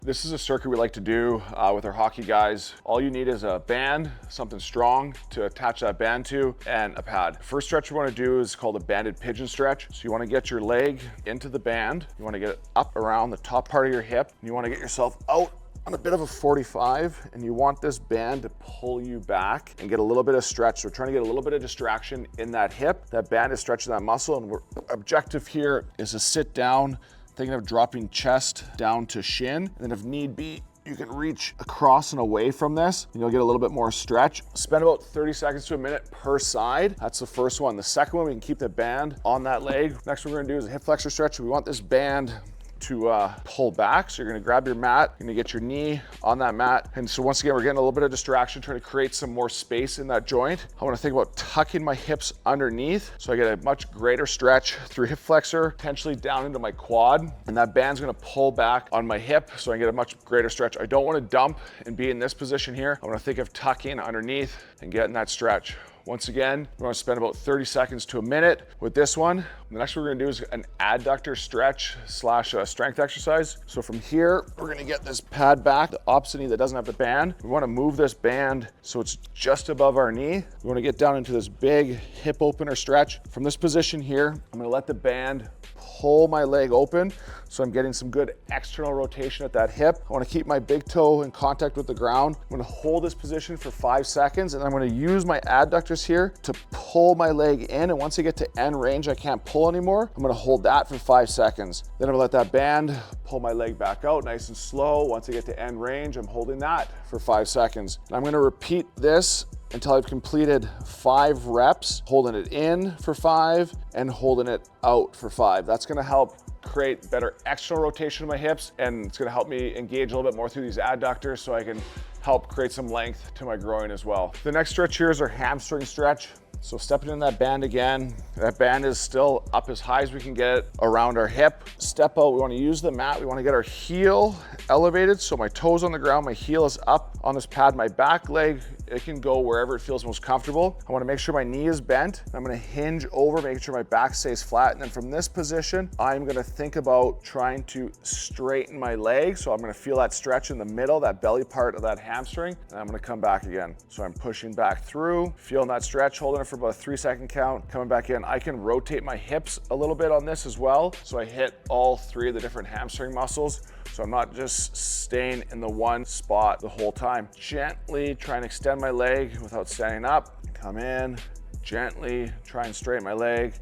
This is a circuit we like to do with our hockey guys. All you need is a band, something strong to attach that band to, and a pad. First stretch we want to do is called a banded pigeon stretch. So you want to get your leg into the band. You want to get it up around the top part of your hip. And you want to get yourself out on a bit of a 45, and you want this band to pull you back and get a little bit of stretch. So we're trying to get a little bit of distraction in that hip. That band is stretching that muscle, and our objective here is to sit down, thinking of dropping chest down to shin, and then if need be, you can reach across and away from this, and you'll get a little bit more stretch. Spend about 30 seconds to a minute per side. That's the first one. The second one, we can keep the band on that leg. Next one we're gonna do is a hip flexor stretch. We want this band to pull back. So you're gonna grab your mat, you're gonna get your knee on that mat. And so once again, we're getting a little bit of distraction, trying to create some more space in that joint. I wanna think about tucking my hips underneath so I get a much greater stretch through hip flexor, potentially down into my quad. And that band's gonna pull back on my hip so I get a much greater stretch. I don't wanna dump and be in this position here. I wanna think of tucking underneath and getting that stretch. Once again, we're gonna spend about 30 seconds to a minute with this one. The next one we're gonna do is an adductor stretch slash strength exercise. So from here, we're gonna get this pad back, the opposite knee that doesn't have the band. We wanna move this band so it's just above our knee. We wanna get down into this big hip opener stretch. From this position here, I'm gonna let the band pull my leg open so I'm getting some good external rotation at that hip. I wanna keep my big toe in contact with the ground. I'm gonna hold this position for 5 seconds, and I'm gonna use my adductors here to pull my leg in, and once I get to end range, I can't pull anymore. I'm gonna hold that for 5 seconds. Then I'm gonna let that band pull my leg back out nice and slow. Once I get to end range, I'm holding that for 5 seconds. And I'm gonna repeat this until I've completed 5 reps, holding it in for 5 and holding it out for 5. That's gonna help create better external rotation of my hips, and it's gonna help me engage a little bit more through these adductors so I can help create some length to my groin as well. The next stretch here is our hamstring stretch. So stepping in that band again. That band is still up as high as we can get around our hip. Step out, we wanna use the mat. We wanna get our heel elevated so my toes on the ground, my heel is up on this pad. My back leg, it can go wherever it feels most comfortable. I wanna make sure my knee is bent. I'm gonna hinge over, making sure my back stays flat. And then from this position, I'm gonna think about trying to straighten my leg. So I'm gonna feel that stretch in the middle, that belly part of that hamstring, and I'm gonna come back again. So I'm pushing back through, feeling that stretch, holding it for about a 3-second count, coming back in. I can rotate my hips a little bit on this as well. So I hit all 3 of the different hamstring muscles. So I'm not just staying in the one spot the whole time. Gently try and extend my leg without standing up. Come in, gently try and straighten my leg.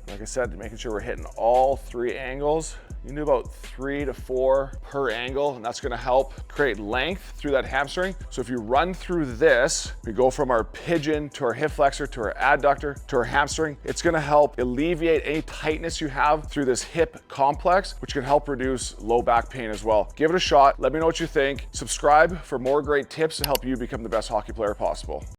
Like I said, making sure we're hitting all 3 angles. You can do about 3 to 4 per angle, and that's gonna help create length through that hamstring. So if you run through this, we go from our pigeon to our hip flexor to our adductor to our hamstring. It's gonna help alleviate any tightness you have through this hip complex, which can help reduce low back pain as well. Give it a shot. Let me know what you think. Subscribe for more great tips to help you become the best hockey player possible.